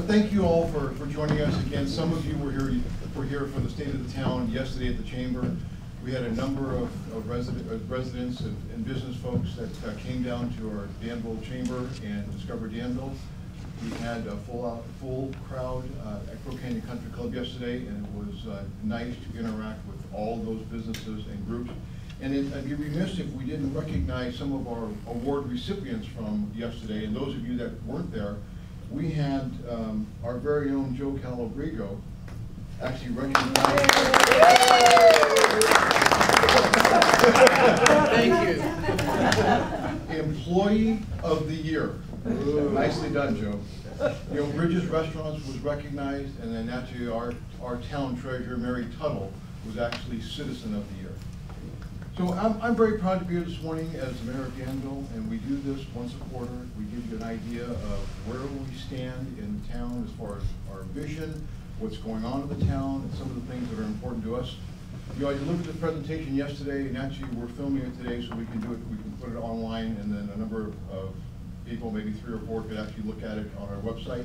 thank you all for joining us again. Some of you were here for the State of the Town yesterday at the Chamber. We had a number of residents and business folks that came down to our Danville Chamber and discovered Danville. We had a full crowd at Crow Canyon Country Club yesterday, and it was nice to interact with all those businesses and groups. And I'd be remiss if we didn't recognize some of our award recipients from yesterday. And those of you that weren't there, we had our very own Joe Calabrigo actually recognized. Thank you. Employee of the Year. Ooh, nicely done, Joe. You know, Bridges Restaurants was recognized, and then actually our town treasurer, Mary Tuttle, was actually Citizen of the Year. So I'm very proud to be here this morning as the mayor of Danville, and we do this once a quarter. We give you an idea of where we stand in the town as far as our vision, what's going on in the town, and some of the things that are important to us. You know, I delivered this presentation yesterday, and actually we're filming it today so we can do it. We can put it online, and then a number of people, maybe 3 or 4, could actually look at it on our website.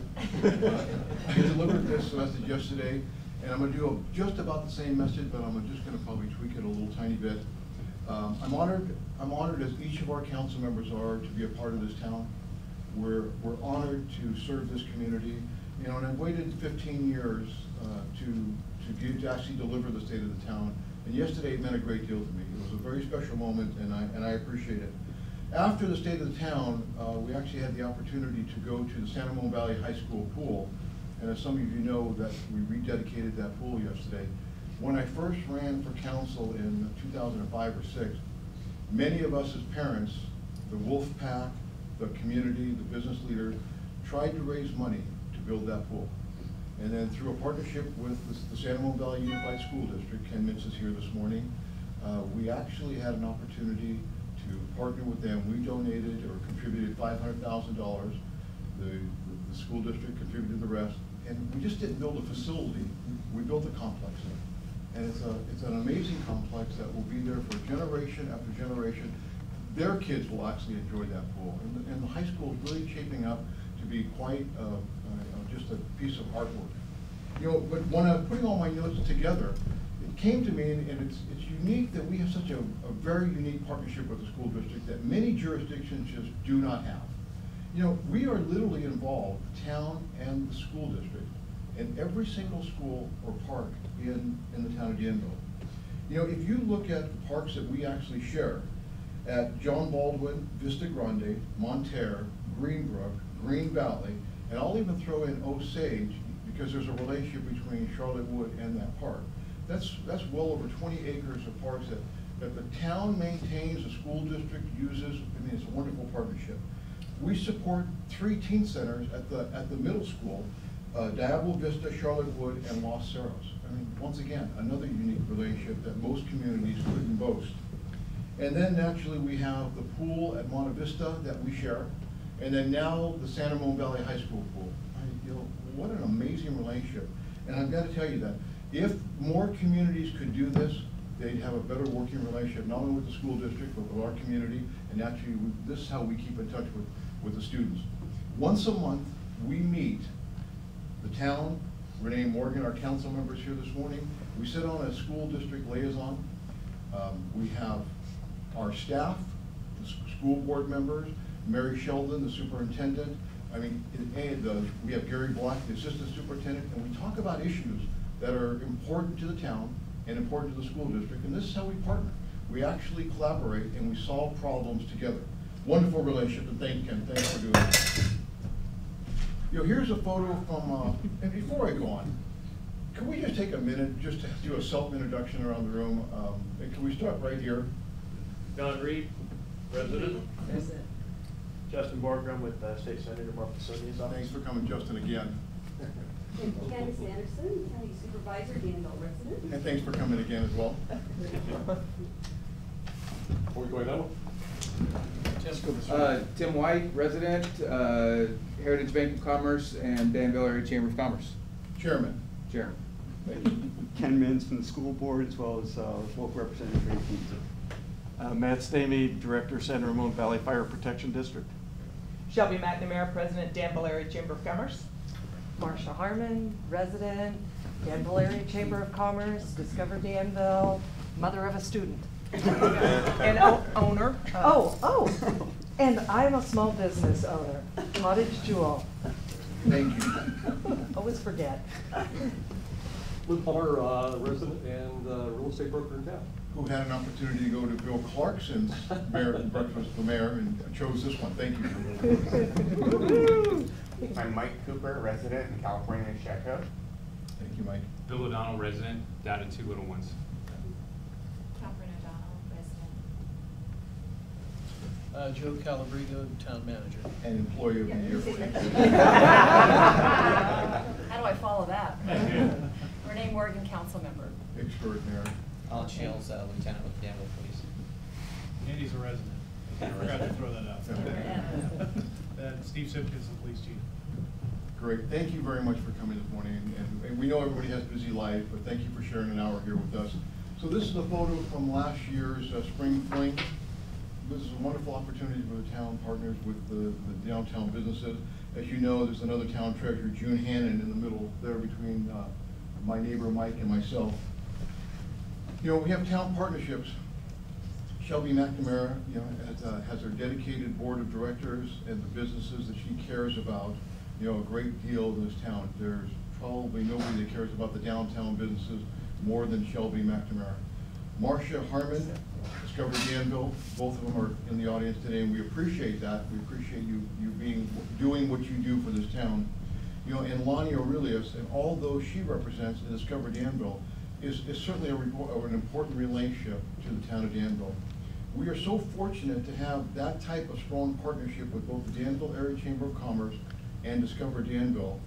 I delivered this message yesterday, and I'm going to do just about the same message, but I'm just going to probably tweak it a little tiny bit. I'm honored as each of our council members are to be a part of this town. We're honored to serve this community. You know, and I've waited 15 years to actually deliver the state of the town. And yesterday it meant a great deal to me. It was a very special moment, and I appreciate it. After the state of the town, we actually had the opportunity to go to the San Ramon Valley High School pool. And as some of you know, that we rededicated that pool yesterday. When I first ran for council in 2005 or 6, many of us as parents, the Wolf Pack, the community, the business leaders, tried to raise money to build that pool. And then through a partnership with the San Ramon Valley Unified School District, Ken Mintz is here this morning, we actually had an opportunity to partner with them. We donated or contributed $500,000. The school district contributed the rest. And we just didn't build a facility, we built a complex. And it's an amazing complex that will be there for generation after generation. Their kids will actually enjoy that pool. And the high school is really shaping up to be quite just a piece of artwork. You know, but when I was putting all my notes together, it came to me, and it's unique that we have such a very unique partnership with the school district that many jurisdictions just do not have. You know, we are literally involved, the town and the school district, in every single school or park in the town of Danville. You know, if you look at the parks that we actually share, at John Baldwin, Vista Grande, Monterey, Greenbrook, Green Valley, and I'll even throw in Osage because there's a relationship between Charlotte Wood and that park. That's well over 20 acres of parks that the town maintains, the school district uses. I mean, it's a wonderful partnership. We support 3 teen centers at the middle school, Diablo Vista, Charlotte Wood, and Los Cerros. I mean, once again, another unique relationship that most communities couldn't boast. And then naturally we have the pool at Monte Vista that we share, and then now the San Ramon Valley High School pool. You know, what an amazing relationship. And I've got to tell you that if more communities could do this, they'd have a better working relationship, not only with the school district, but with our community. And actually, this is how we keep in touch with the students. Once a month, we meet the town. Renee Morgan, our council members here this morning. We sit on a school district liaison. We have our staff, the school board members, Mary Sheldon, the superintendent. I mean, we have Gary Black, the assistant superintendent, and we talk about issues that are important to the town and important to the school district, and this is how we partner. We actually collaborate and we solve problems together. Wonderful relationship, and thank you, Ken. Thanks for doing that. You know, here's a photo from, and before I go on, can we just take a minute just to do a self-introduction around the room? And can we start right here? John Reed, resident. Resident. Justin Borgrum with State Senator Mark Sonia's office. Thanks for coming, Justin, again. Candace Anderson, County Supervisor, Danville resident. And thanks for coming again as well. Before we go down. Tim White, resident, Heritage Bank of Commerce, and Danville Area Chamber of Commerce. Chairman. Chairman. Thank you. Ken Mintz from the school board, as well as local representative for 18th. Matt Stamey, Director, San Ramon Valley Fire Protection District. Shelby McNamara, President, Danville Area Chamber of Commerce. Marcia Harmon, resident, Danville Area Chamber of Commerce, Discover Danville, mother of a student. And owner. And I'm a small business owner, Cottage Jewel. Thank you. Always forget. Lou Palmer, resident and real estate broker in town. Who had an opportunity to go to Bill Clarkson's breakfast with the mayor and chose this one. Thank you. I'm Mike Cooper, resident in California and Chaco. Thank you, Mike. Bill O'Donnell, resident, dad of 2 little ones. Catherine O'Donnell, resident. Joe Calabrigo, town manager. And employee of the year. How do I follow that? Renee Morgan, council member. Extraordinary. Alan Shields, lieutenant with Danville Police. Andy's a resident. I forgot to throw that out. And Steve Simpkins, the police chief. Great. Thank you very much for coming this morning. And we know everybody has busy lives, but thank you for sharing an hour here with us. So this is a photo from last year's spring fling. This is a wonderful opportunity for the town partners with the downtown businesses. As you know, there's another town treasurer, June Hannon, in the middle there between my neighbor Mike and myself. You know, we have town partnerships. Shelby McNamara, you know, has her dedicated board of directors and the businesses that she cares about. You know, a great deal in this town. There's probably nobody that cares about the downtown businesses more than Shelby McNamara. Marcia Harmon, Discover Danville, both of them are in the audience today, and we appreciate that. We appreciate you doing what you do for this town. You know, and Lonnie Aurelius, and all those she represents in Discover Danville, is certainly an important relationship to the town of Danville. We are so fortunate to have that type of strong partnership with both the Danville Area Chamber of Commerce and Discover Danville.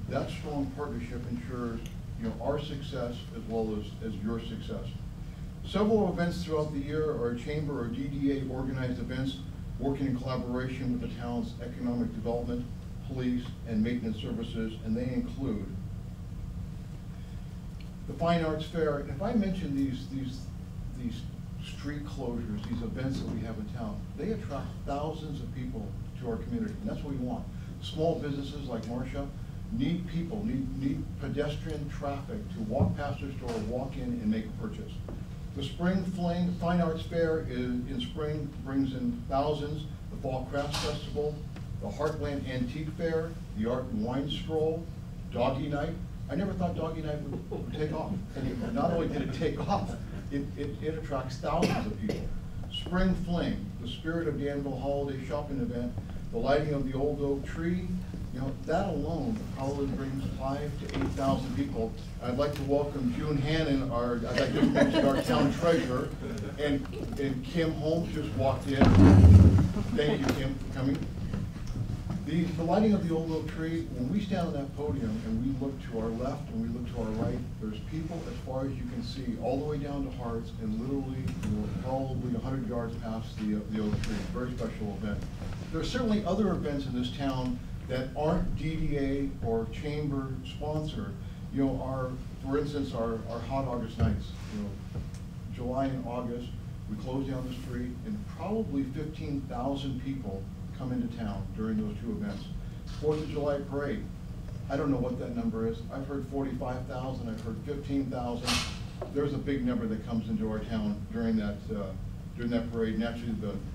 That strong partnership ensures, you know, our success as well as your success. Several events throughout the year are chamber or DDA organized events working in collaboration with the town's economic development, police, and maintenance services, and they include the Fine Arts Fair. And if I mention these street closures, these events that we have in town, they attract thousands of people to our community, and that's what we want. Small businesses like Marcia need people, need pedestrian traffic to walk past their store, walk in and make a purchase. The Spring Fling Fine Arts Fair in spring brings in thousands. The Fall Crafts Festival, the Heartland Antique Fair, the Art and Wine Stroll, Doggy Night. I never thought Doggy Night would take off. And not only did it take off, it attracts thousands of people. Spring Fling, the Spirit of Danville holiday shopping event, the lighting of the old oak tree, you know, that alone probably brings 5,000 to 8,000 people. I'd like to welcome June Hannon, as I just mentioned, our town treasurer, and Kim Holmes just walked in. Thank you, Kim, for coming. The lighting of the old oak tree, when we stand on that podium and we look to our left and we look to our right, there's people as far as you can see, all the way down to Hearts, and literally, you know, probably 100 yards past the oak tree. Very special event. There are certainly other events in this town that aren't DDA or chamber sponsored. You know, for instance, our Hot August nights. You know, July and August, we close down the street, and probably 15,000 people come into town during those two events. 4th of July parade. I don't know what that number is. I've heard 45,000. I've heard 15,000. There's a big number that comes into our town during that parade. And actually,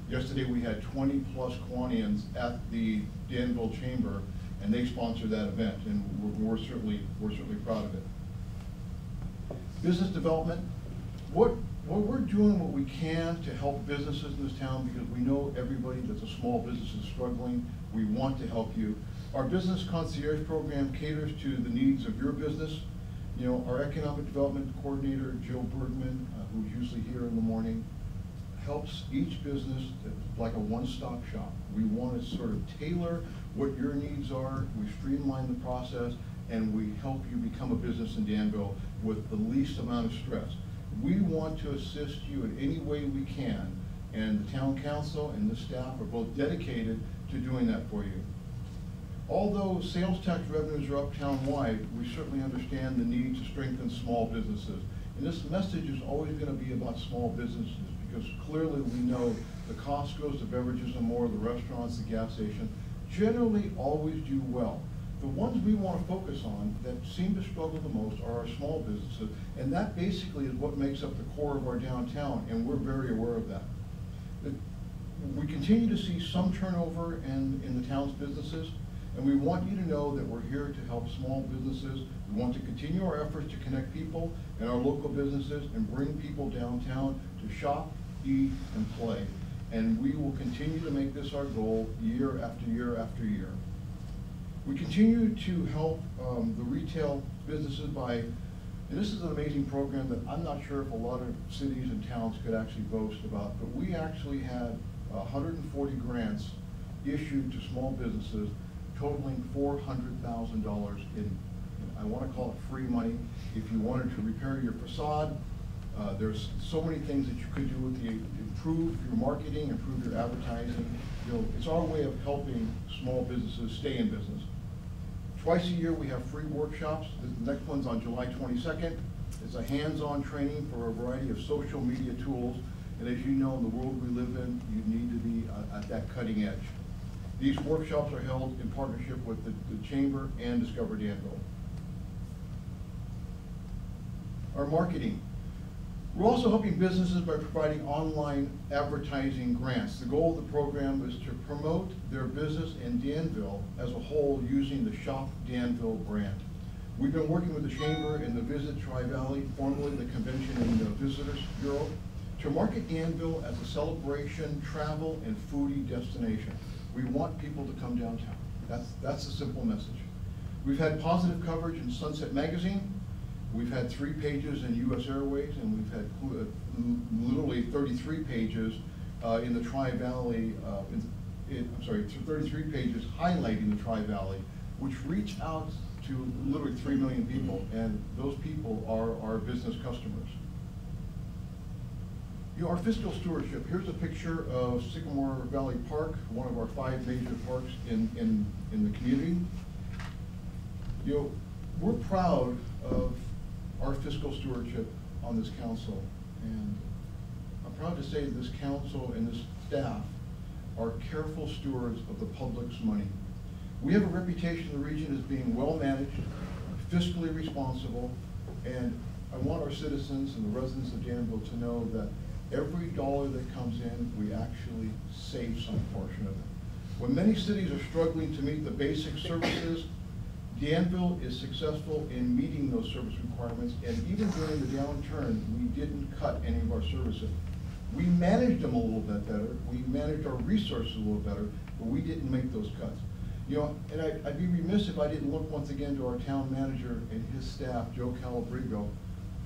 yesterday we had 20+ Quanians at the Danville Chamber, and they sponsor that event, and we're certainly proud of it. Business development. We're doing what we can to help businesses in this town, because we know everybody that's a small business is struggling. We want to help you. Our business concierge program caters to the needs of your business. You know, our economic development coordinator, Jill Bergman, who's usually here in the morning, helps each business like a one-stop shop. We want to sort of tailor what your needs are. We streamline the process, and we help you become a business in Danville with the least amount of stress. We want to assist you in any way we can, and the town council and the staff are both dedicated to doing that for you. Although sales tax revenues are up town-wide, we certainly understand the need to strengthen small businesses. And this message is always going to be about small businesses, because clearly we know the Costco's, the beverages and more, the restaurants, the gas station, generally always do well. The ones we want to focus on that seem to struggle the most are our small businesses, and that basically is what makes up the core of our downtown, and we're very aware of that. We continue to see some turnover in the town's businesses, and we want you to know that we're here to help small businesses. We want to continue our efforts to connect people and our local businesses and bring people downtown to shop, eat, and play. And we will continue to make this our goal year after year after year. We continue to help the retail businesses by, and this is an amazing program that I'm not sure if a lot of cities and towns could actually boast about, but we actually had 140 grants issued to small businesses totaling $400,000 in, I want to call it free money. If you wanted to repair your facade, there's so many things that you could do with the, improve your marketing, improve your advertising. You know, it's our way of helping small businesses stay in business. Twice a year we have free workshops. The next one's on July 22nd. It's a hands-on training for a variety of social media tools. And as you know, in the world we live in, you need to be at that cutting edge. These workshops are held in partnership with the Chamber and Discover Danville. Our marketing. We're also helping businesses by providing online advertising grants. The goal of the program is to promote their business in Danville as a whole using the Shop Danville brand. We've been working with the Chamber and the Visit Tri-Valley, formerly the Convention and Visitors Bureau, to market Danville as a celebration, travel, and foodie destination. We want people to come downtown. That's a simple message. We've had positive coverage in Sunset Magazine. We've had 3 pages in U.S. Airways, and we've had literally 33 pages in the Tri-Valley, 33 pages highlighting the Tri-Valley, which reach out to literally 3 million people, and those people are our business customers. You know, our fiscal stewardship, here's a picture of Sycamore Valley Park, one of our 5 major parks in the community. You know, we're proud of our fiscal stewardship on this council, and I'm proud to say that this council and this staff are careful stewards of the public's money. We have a reputation in the region as being well managed, fiscally responsible, and I want our citizens and the residents of Danville to know that every dollar that comes in, we actually save some portion of it. When many cities are struggling to meet the basic services, Danville is successful in meeting those service requirements, and even during the downturn, we didn't cut any of our services. We managed them a little bit better, we managed our resources a little better, but we didn't make those cuts. You know, and I'd be remiss if I didn't look once again to our town manager and his staff, Joe Calabrigo,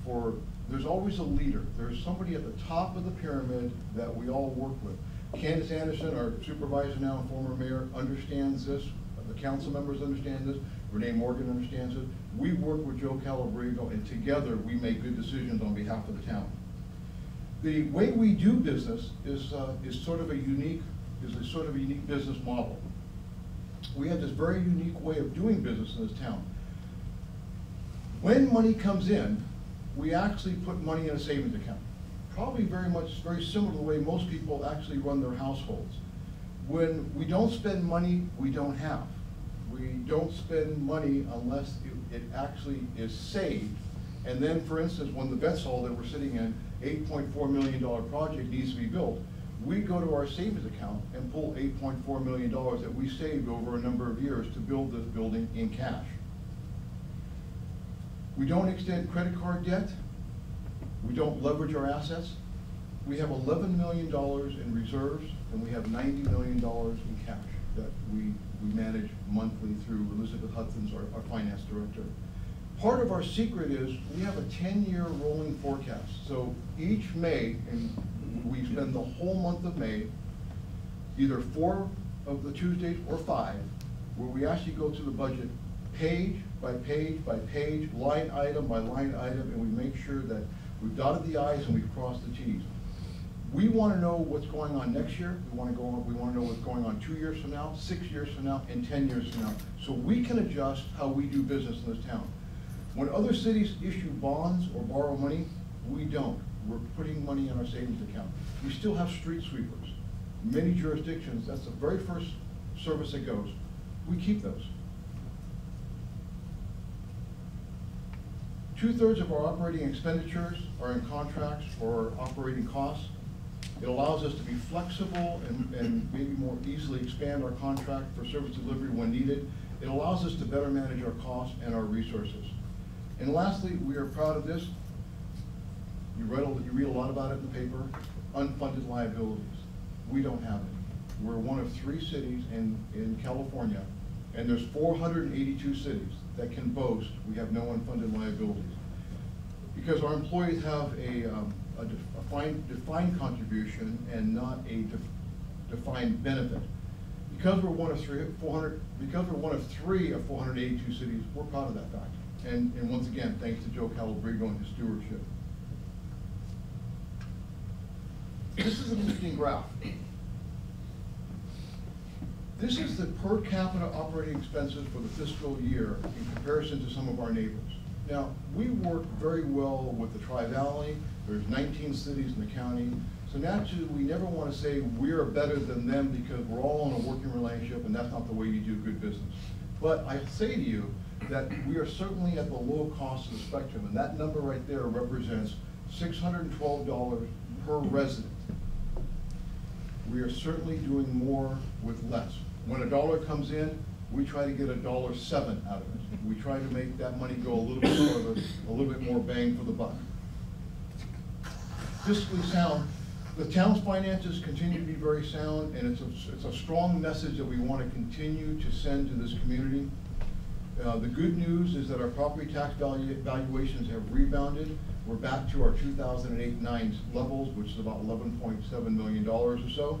for there's always a leader. There's somebody at the top of the pyramid that we all work with. Candace Anderson, our supervisor now and former mayor, understands this. The council members understand this. Renee Morgan understands it. We work with Joe Calabrigo, and together we make good decisions on behalf of the town. The way we do business is sort of a unique business model. We have this very unique way of doing business in this town. When money comes in, we actually put money in a savings account. Probably very similar to the way most people actually run their households. When we don't spend money, we don't have. We don't spend money unless it actually is saved. And then, for instance, when the Vets Hall that we're sitting in, $8.4 million project needs to be built, we go to our savings account and pull $8.4 million that we saved over a number of years to build this building in cash. We don't extend credit card debt. We don't leverage our assets. We have $11 million in reserves, and we have $90 million in cash that we manage monthly through Elizabeth Hudson's, our finance director. Part of our secret is we have a 10-year rolling forecast. So each May, and we spend the whole month of May, either 4 of the Tuesdays or 5, where we actually go through the budget page by page by page, line item by line item, and we make sure that we've dotted the I's and we've crossed the T's. We want to know what's going on next year. We want to know what's going on 2 years from now, 6 years from now, and 10 years from now. So we can adjust how we do business in this town. When other cities issue bonds or borrow money, we don't. We're putting money in our savings account. We still have street sweepers. Many jurisdictions, that's the very first service that goes. We keep those. 2/3 of our operating expenditures are in contracts or operating costs. It allows us to be flexible and maybe more easily expand our contract for service delivery when needed. It allows us to better manage our costs and our resources. And lastly, we are proud of this. You read a lot about it in the paper, unfunded liabilities. We don't have it. We're one of 3 cities in California, and there's 482 cities that can boast we have no unfunded liabilities. Because our employees have a defined contribution and not a defined benefit. Because we're one of 3 of 482 cities, we're proud of that fact. And once again, thanks to Joe Calabrigo and his stewardship. This is an interesting graph. This is the per capita operating expenses for the fiscal year in comparison to some of our neighbors. Now, we work very well with the Tri-Valley. There's 19 cities in the county. So naturally, we never want to say we're better than them because we're all in a working relationship and that's not the way you do good business. But I say to you that we are certainly at the low cost of the spectrum, and that number right there represents $612 per resident. We are certainly doing more with less. When $1 comes in, we try to get $1.07 out of it. We try to make that money go a little bit further, a little bit more bang for the buck. Fiscally sound. The town's finances continue to be very sound, and it's a strong message that we want to continue to send to this community. The good news is that our property tax valuations have rebounded. We're back to our 2008-9 levels, which is about $11.7 million or so.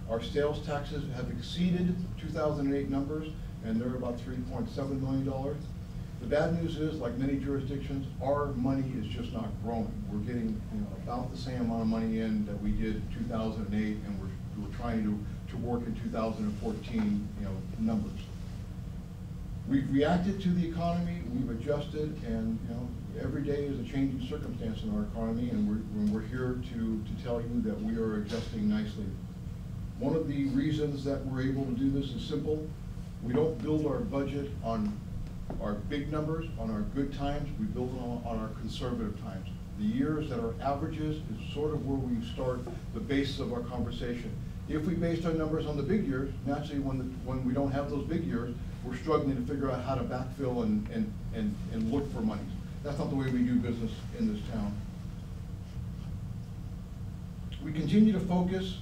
Our sales taxes have exceeded 2008 numbers, and they're about $3.7 million. The bad news is, like many jurisdictions, our money is just not growing. We're getting about the same amount of money in that we did in 2008, and we're trying to work in 2014 numbers. We've reacted to the economy, we've adjusted, and every day is a changing circumstance in our economy, and we're here to tell you that we are adjusting nicely. One of the reasons that we're able to do this is simple. We don't build our budget on our big numbers, on our good times. We build it on our conservative times. The years that are averages is sort of where we start the basis of our conversation. If we based our numbers on the big years, naturally when we don't have those big years, we're struggling to figure out how to backfill and look for money. That's not the way we do business in this town. We continue to focus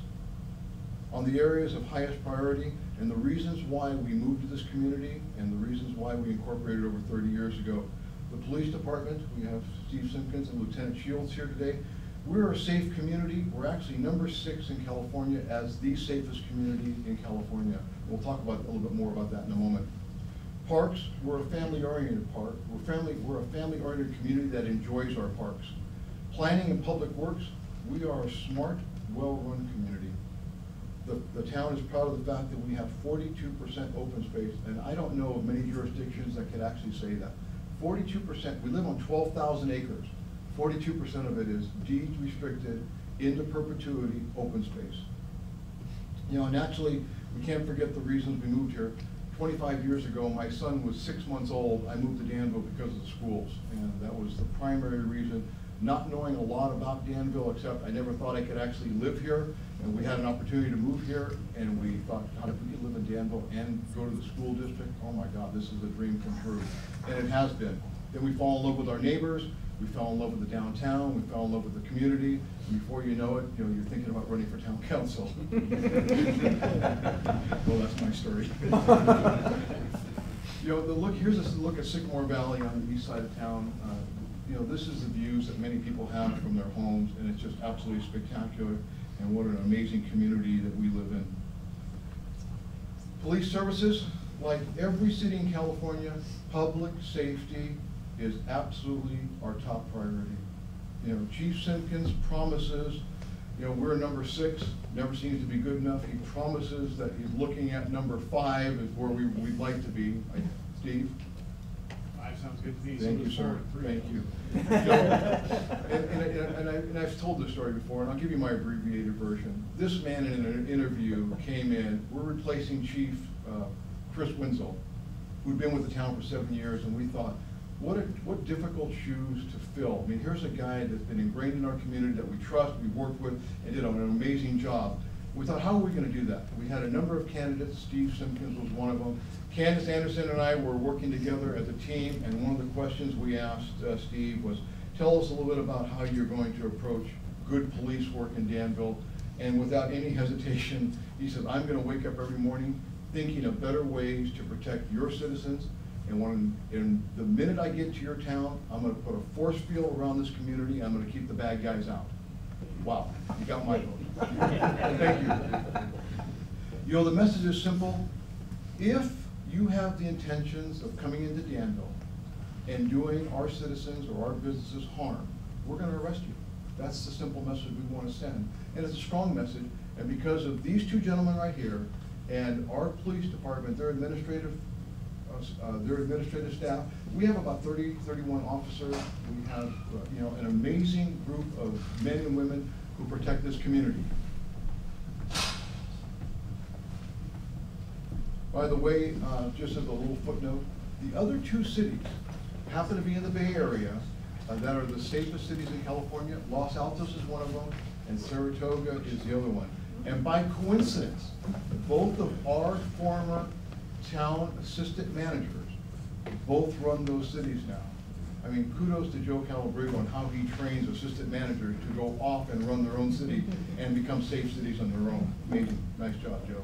on the areas of highest priority and the reasons why we moved to this community and the reasons why we incorporated over 30 years ago. The police department, we have Steve Simpkins and Lieutenant Shields here today. We're a safe community. We're actually number 6 in California as the safest community in California. We'll talk about a little bit more about that in a moment. Parks, we're a family-oriented park. We're a family-oriented community that enjoys our parks. Planning and public works, we are a smart, well-run community. The town is proud of the fact that we have 42% open space, and I don't know of many jurisdictions that could actually say that. 42%, we live on 12,000 acres. 42% of it is deed restricted, into perpetuity, open space. Naturally, we can't forget the reasons we moved here. 25 years ago, my son was 6 months old. I moved to Danville because of the schools, and that was the primary reason. Not knowing a lot about Danville, except I never thought I could actually live here, and we had an opportunity to move here, and we thought, God, if we could live in Danville and go to the school district, oh my God, this is a dream come true, and it has been. Then we fall in love with our neighbors, we fell in love with the downtown, we fell in love with the community, and before you know it, you're thinking about running for town council. Well, that's my story. Here's a look at Sycamore Valley on the east side of town. This is the views that many people have from their homes, and it's just absolutely spectacular, and what an amazing community that we live in. Police services, like every city in California, public safety is absolutely our top priority. Chief Simpkins promises, we're number 6, never seems to be good enough. He promises that he's looking at number 5 is where we'd like to be. Steve? 5 sounds good to me. Thank you, sir. Thank you. And I've told this story before, and I'll give you my abbreviated version. This man in an interview came in, we're replacing Chief Chris Winslow, who'd been with the town for 7 years, and we thought, what difficult shoes to fill. I mean, here's a guy that's been ingrained in our community that we trust, we worked with, and did an amazing job. We thought, how are we gonna do that? We had a number of candidates. Steve Simpkins was one of them. Candace Anderson and I were working together as a team, and one of the questions we asked Steve was, tell us a little bit about how you're going to approach good police work in Danville. And without any hesitation, he said, I'm gonna wake up every morning thinking of better ways to protect your citizens. And the minute I get to your town, I'm gonna put a force field around this community, I'm gonna keep the bad guys out. Wow, you got my vote. Thank you. You know, the message is simple. If you have the intentions of coming into Danville and doing our citizens or our businesses harm, we're gonna arrest you. That's the simple message we wanna send. And it's a strong message, and because of these two gentlemen right here and our police department, their administrative staff, we have about 31 officers. We have, you know, an amazing group of men and women who protect this community. By the way, just as a little footnote, the other two cities happen to be in the Bay Area that are the safest cities in California. Los Altos is one of them, and Saratoga is the other one. And by coincidence, both of our former town assistant managers both run those cities now. I mean, kudos to Joe Calabrigo on how he trains assistant managers to go off and run their own city and become safe cities on their own. Amazing. Nice job, Joe.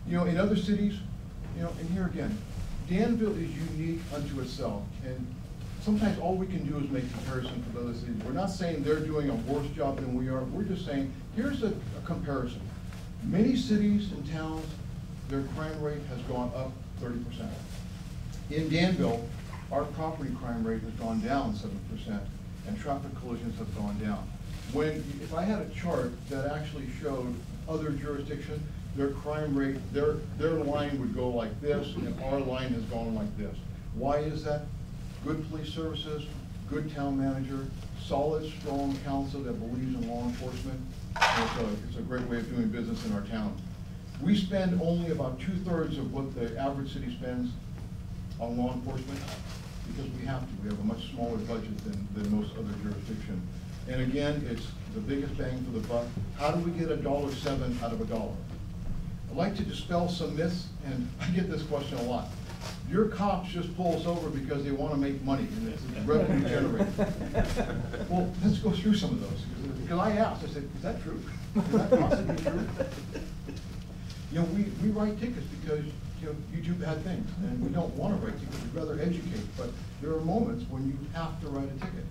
You know, in other cities, you know, and here again, Danville is unique unto itself. And sometimes all we can do is make comparisons with other cities. We're not saying they're doing a worse job than we are. We're just saying, here's a comparison. Many cities and towns, their crime rate has gone up 30%. In Danville, our property crime rate has gone down 7%, and traffic collisions have gone down. If I had a chart that actually showed other jurisdictions, their crime rate, their line would go like this, and our line has gone like this. Why is that? Good police services, good town manager, solid, strong council that believes in law enforcement. It's a great way of doing business in our town. We spend only about 2/3 of what the average city spends on law enforcement because we have to. We have a much smaller budget than most other jurisdictions. And again, it's the biggest bang for the buck. How do we get $1.07 out of $1? I'd like to dispel some myths, and I get this question a lot. Your cops just pull us over because they want to make money and it's revenue generating. Well, let's go through some of those. Because I asked, I said, is that true? Is that possibly true? You know, we write tickets because, you know, you do bad things, and we don't want to write tickets. We'd rather educate, but there are moments when you have to write a ticket.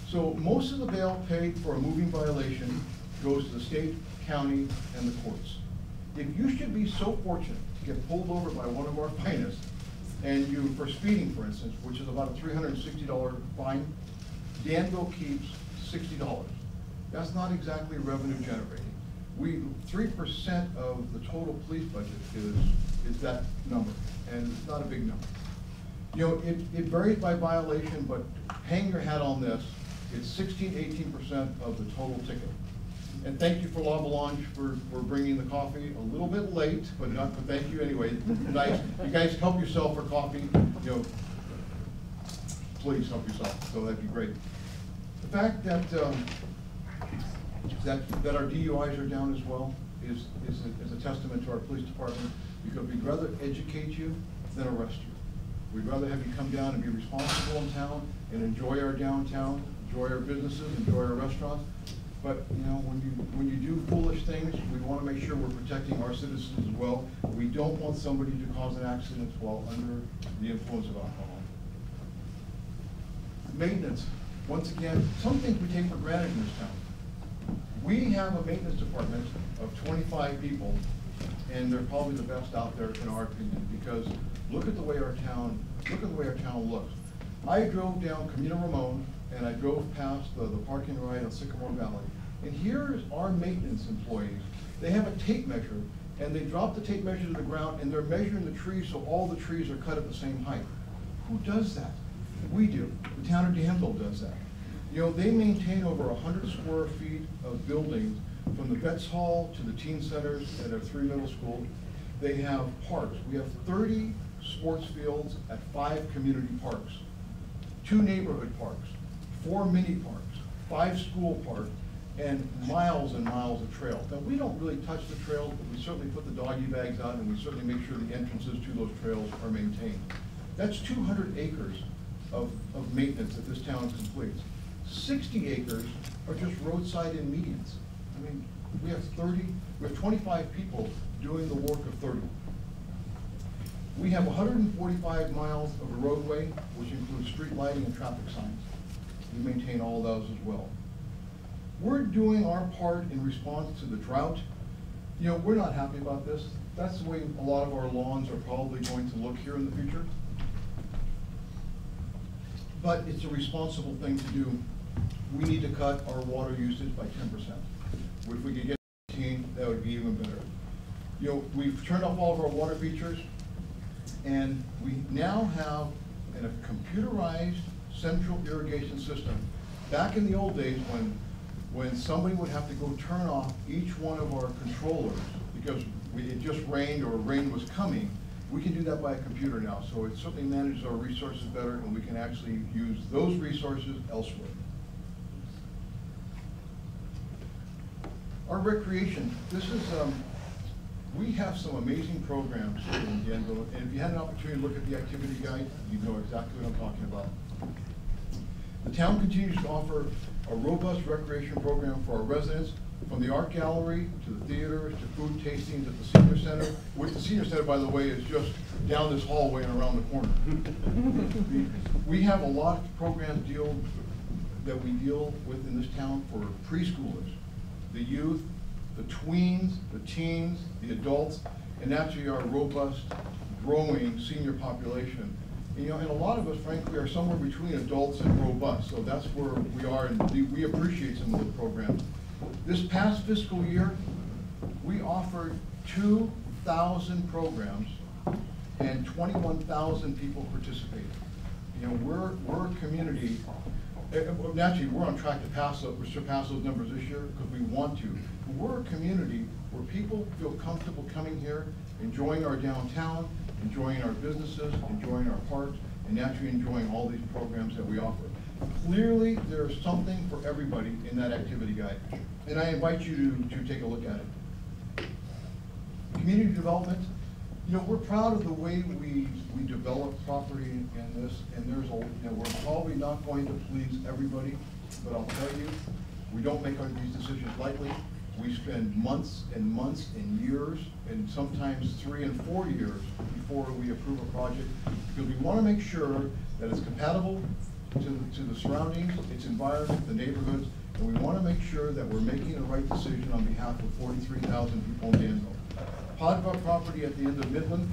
So most of the bail paid for a moving violation goes to the state, county, and the courts. If you should be so fortunate to get pulled over by one of our finest, and you, for speeding, for instance, which is about a $360 fine, Danville keeps $60. That's not exactly revenue generating. 3% of the total police budget is that number, and it's not a big number. You know, it varies by violation, but hang your hat on this, it's 16–18% of the total ticket. And thank you for La Belange for bringing the coffee a little bit late, but thank you anyway. Nice. You guys help yourself for coffee. You know, please help yourself. So that'd be great. The fact that that our DUIs are down as well is a testament to our police department, because we'd rather educate you than arrest you. We'd rather have you come down and be responsible in town and enjoy our downtown, enjoy our businesses, enjoy our restaurants. But, you know, when you do foolish things, we want to make sure we're protecting our citizens as well. We don't want somebody to cause an accident while under the influence of alcohol. Maintenance. Once again, some things we take for granted in this town. We have a maintenance department of 25 people, and they're probably the best out there in our opinion, because look at the way our town looks. I drove down Camino Ramon, and I drove past the parking ride on Sycamore Valley. And here's our maintenance employees. They have a tape measure, and they drop the tape measure to the ground, and they're measuring the trees so all the trees are cut at the same height. Who does that? We do. The town of Danville does that. You know, they maintain over 100 square feet of buildings, from the Vets Hall to the teen centers and our 3 middle schools. They have parks. We have 30 sports fields at 5 community parks, 2 neighborhood parks, 4 mini parks, 5 school parks, and miles of trails. Now, we don't really touch the trails, but we certainly put the doggy bags out, and we certainly make sure the entrances to those trails are maintained. That's 200 acres of maintenance that this town completes. 60 acres are just roadside and medians. I mean, we have 25 people doing the work of 30. We have 145 miles of a roadway, which includes street lighting and traffic signs. We maintain all of those as well. We're doing our part in response to the drought. You know, we're not happy about this. That's the way a lot of our lawns are probably going to look here in the future. But it's a responsible thing to do. We need to cut our water usage by 10%. If we could get 15, that would be even better. You know, we've turned off all of our water features, and we now have a computerized central irrigation system. Back in the old days, when somebody would have to go turn off each one of our controllers because it just rained or rain was coming, we can do that by a computer now. So it certainly manages our resources better, and we can actually use those resources elsewhere. Our recreation, this is, we have some amazing programs in Danville, and if you had an opportunity to look at the activity guide, you'd know exactly what I'm talking about. The town continues to offer a robust recreation program for our residents, from the art gallery to the theater to food tastings at the senior center, which the senior center, by the way, is just down this hallway and around the corner. We have a lot of programs that we deal with in this town for preschoolers, the youth, the tweens, the teens, the adults, and naturally our robust, growing senior population. You know, and a lot of us, frankly, are somewhere between adults and robust, so that's where we are, and we appreciate some of those programs. This past fiscal year, we offered 2,000 programs, and 21,000 people participated. You know, we're a community. Naturally, we're on track to surpass those numbers this year because we want to. But we're a community where people feel comfortable coming here, enjoying our downtown, enjoying our businesses, enjoying our parks, and naturally enjoying all these programs that we offer. Clearly, there's something for everybody in that activity guide, and I invite you to take a look at it. Community development, you know, we're proud of the way we develop property in this, and there's a, you know, we're probably not going to please everybody, but I'll tell you, we don't make these decisions lightly. We spend months and months and years, and sometimes 3 and 4 years before we approve a project, because we want to make sure that it's compatible to the surroundings, its environment, the neighborhoods, and we want to make sure that we're making the right decision on behalf of 43,000 people in Danville. Part of our property at the end of Midland,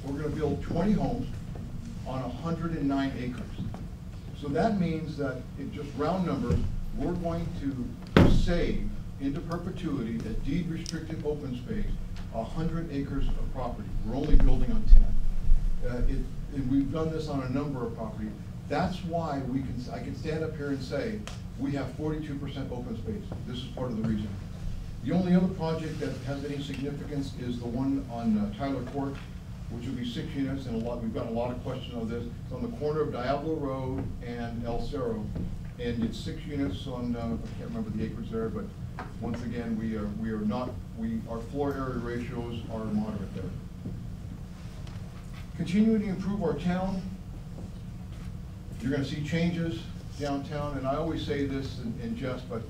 we're going to build 20 homes on 109 acres. So that means that, in just round numbers, we're going to save into perpetuity, that deed restricted open space, 100 acres of property. We're only building on 10. And we've done this on a number of properties. That's why I can stand up here and say we have 42% open space. This is part of the reason. The only other project that has any significance is the one on Tyler Court, which will be 6 units, and we've got a lot of questions on this. It's on the corner of Diablo Road and El Cerro, and it's 6 units on, I can't remember the acreage there, but once again, our floor area ratios are moderate there. Continuing to improve our town, you're going to see changes downtown, and I always say this in jest, but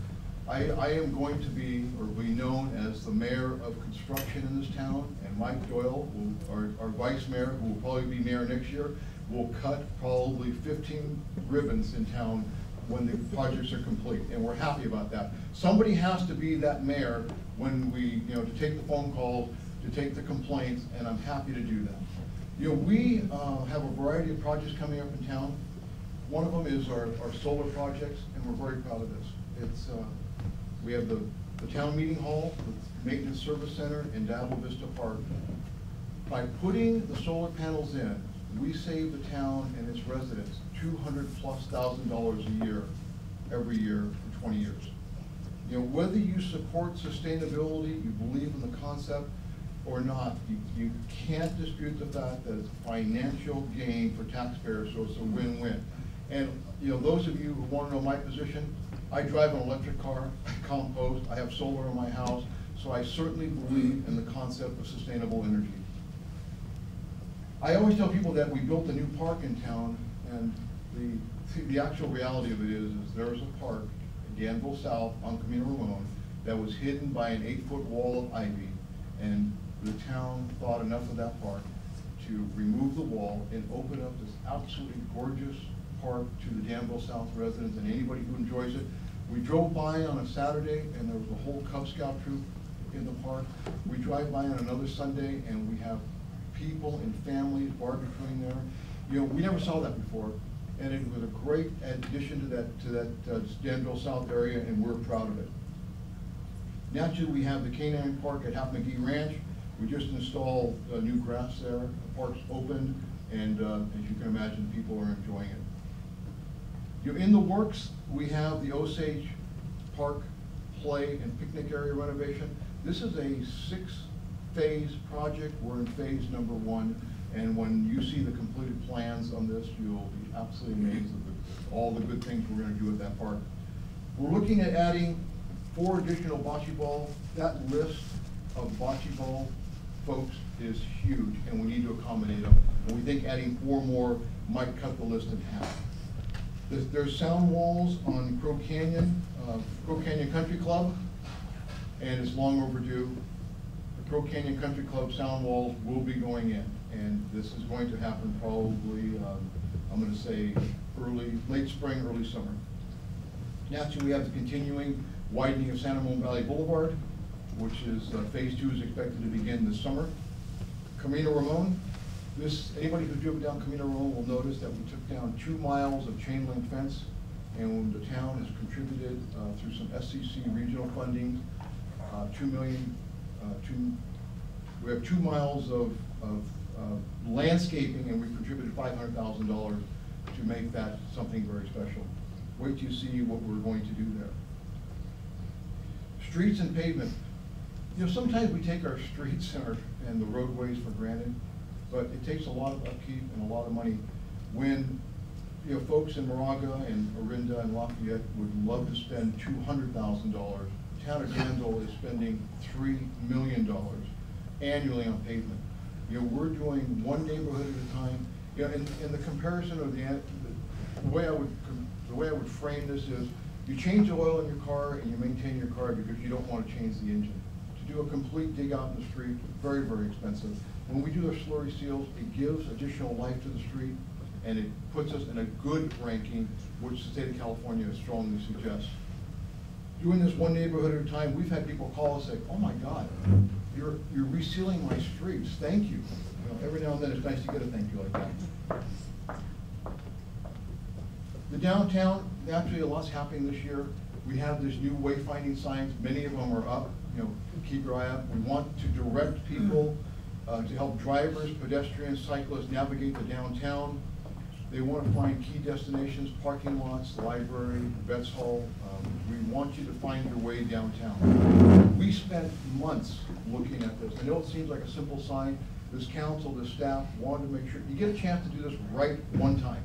I am going to be known as the mayor of construction in this town, and Mike Doyle, our vice mayor, who will probably be mayor next year, will cut probably 15 ribbons in town when the projects are complete, and we're happy about that. Somebody has to be that mayor when we, you know, to take the phone calls, to take the complaints, and I'm happy to do that. You know, we have a variety of projects coming up in town. One of them is our solar projects, and we're very proud of this. It's we have the town meeting hall, the maintenance service center, and Dabble Vista Park. By putting the solar panels in, we save the town and its residents $200,000+ a year, every year for 20 years. You know, whether you support sustainability, you believe in the concept, or not, you can't dispute the fact that it's financial gain for taxpayers, so it's a win-win. And, you know, those of you who want to know my position, I drive an electric car, I compost, I have solar in my house, so I certainly believe in the concept of sustainable energy. I always tell people that we built a new park in town, and the actual reality of it is there's a park in Danville South on Camino Ramon that was hidden by an 8-foot wall of ivy, and the town thought enough of that park to remove the wall and open up this absolutely gorgeous park to the Danville South residents and anybody who enjoys it. We drove by on a Saturday and there was a whole Cub Scout troop in the park. We drive by on another Sunday and we have people and families barbecuing there. You know, we never saw that before, and it was a great addition to that Danville South area, and we're proud of it. Naturally, we have the Canine Park at Half McGee Ranch. We just installed new grass there. The park's open, and as you can imagine, people are enjoying it. You know, in the works, we have the Osage Park play and picnic area renovation. This is a 6-phase project. We're in phase number 1, and when you see the completed plans on this, you'll be absolutely amazed at all the good things we're going to do at that park. We're looking at adding 4 additional bocce ball. That list of bocce ball folks is huge, and we need to accommodate them. And we think adding 4 more might cut the list in half. There's sound walls on Crow Canyon Country Club, and it's long overdue. The Crow Canyon Country Club sound walls will be going in, and this is going to happen probably, I'm going to say late spring, early summer. Naturally, we have the continuing widening of San Ramon Valley Boulevard, which is phase 2 is expected to begin this summer. Camino Ramon. Anybody who's driven down Camino Ramon will notice that we took down 2 miles of chain link fence, and the town has contributed through some SCC regional funding, $2 million. We have 2 miles of landscaping, and we contributed $500,000 to make that something very special. Wait till you see what we're going to do there. Streets and pavement. You know, sometimes we take our streets and the roadways for granted, but it takes a lot of upkeep and a lot of money. When, you know, folks in Moraga and Orinda and Lafayette would love to spend $200,000, Town of Danville is spending $3 million annually on pavement. You know, we're doing one neighborhood at a time. You know, in the comparison of the way I would frame this is, you change the oil in your car and you maintain your car because you don't want to change the engine. To do a complete dig out in the street, very, very expensive. When we do our slurry seals, it gives additional life to the street, and it puts us in a good ranking, which the state of California strongly suggests. Doing this one neighborhood at a time, we've had people call us and say, oh my God, you're resealing my streets, thank you. You know, every now and then it's nice to get a thank you like that. The downtown, naturally a lot's happening this year. We have this new wayfinding signs, many of them are up, you know, keep your eye out. We want to direct people to help drivers, pedestrians, cyclists navigate the downtown. They want to find key destinations, parking lots, library, vets hall. We want you to find your way downtown. We spent months looking at this. I know it seems like a simple sign. This council, this staff wanted to make sure, you get a chance to do this right one time.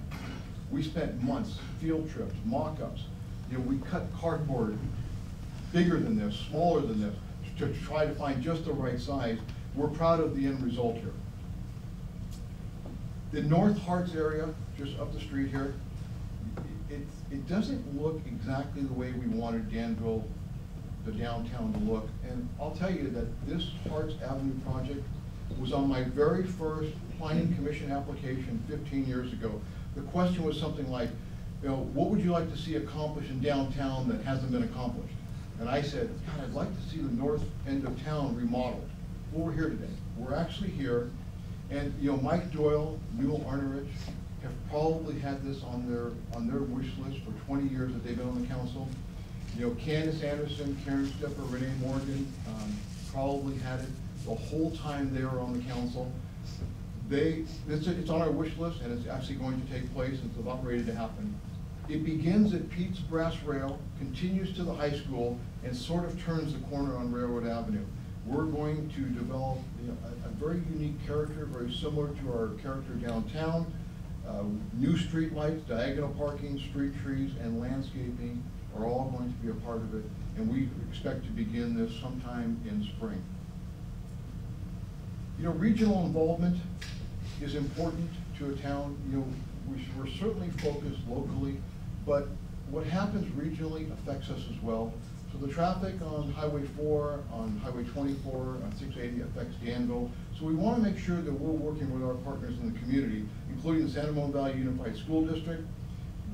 We spent months, field trips, mock-ups. You know, we cut cardboard bigger than this, smaller than this, to try to find just the right size. We're proud of the end result here. The North Hartz area, just up the street here, it doesn't look exactly the way we wanted Danville, the downtown, to look. And I'll tell you that this Hartz Avenue project was on my very first planning commission application 15 years ago. The question was something like, you know, what would you like to see accomplished in downtown that hasn't been accomplished? And I said, God, I'd like to see the north end of town remodeled. Well, we're here today. We're actually here. And, you know, Mike Doyle, Newell Arnerich have probably had this on their wish list for 20 years that they've been on the council. You know, Candace Anderson, Karen Stepper, Renee Morgan probably had it the whole time they were on the council. It's on our wish list, and it's actually going to take place, and it's about ready to happen. It begins at Pete's Brass Rail, continues to the high school, and sort of turns the corner on Railroad Avenue. We're going to develop a very unique character, very similar to our character downtown. New street lights, diagonal parking, street trees, and landscaping are all going to be a part of it, and we expect to begin this sometime in spring. Regional involvement is important to a town. We're certainly focused locally, but what happens regionally affects us as well. So the traffic on Highway 4, on Highway 24, on 680 affects Danville. So we want to make sure that we're working with our partners in the community, including the Santa Monica Valley Unified School District,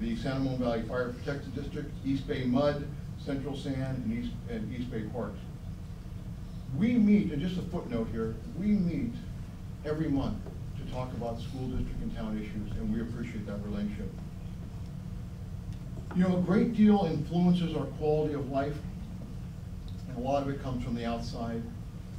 the Santa Monica Valley Fire Protected District, East Bay Mud, Central Sand, and East Bay Parks. We meet, and just a footnote here, we meet every month to talk about school district and town issues, and we appreciate that relationship. A great deal influences our quality of life, and a lot of it comes from the outside.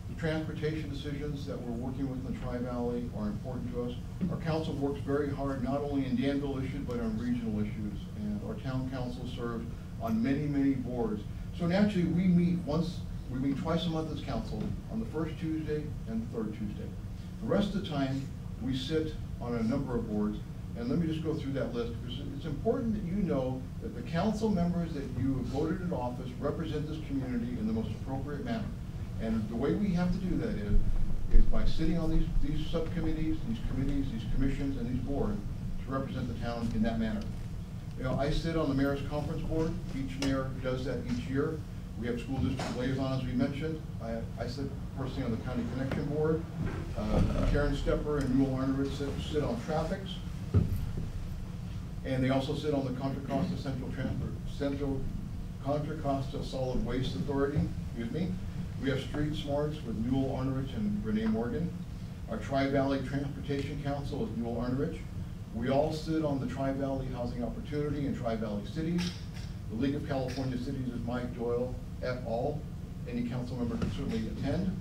The transportation decisions that we're working with in the Tri-Valley are important to us. Our council works very hard, not only in Danville issues, but on regional issues, and our town council serves on many, many boards. So naturally, we meet twice a month as council, on the first Tuesday and the third Tuesday. The rest of the time, we sit on a number of boards, and let me just go through that list, because it's important that you know that the council members that you have voted in office represent this community in the most appropriate manner. And the way we have to do that is by sitting on these subcommittees, these committees, these commissions, and these boards to represent the town in that manner. I sit on the Mayor's Conference Board. Each mayor does that each year. We have school district liaison, as we mentioned. I sit personally on the County Connection Board. Karen Stepper and Newell Arnovitz sit on traffics. And they also sit on the Contra Costa Central Contra Costa Solid Waste Authority, We have Street Smarts with Newell Arnovitz and Renee Morgan. Our Tri-Valley Transportation Council is Newell Arnovitz. We all sit on the Tri-Valley Housing Opportunity and Tri-Valley Cities. The League of California Cities is Mike Doyle et al. Any council member can certainly attend.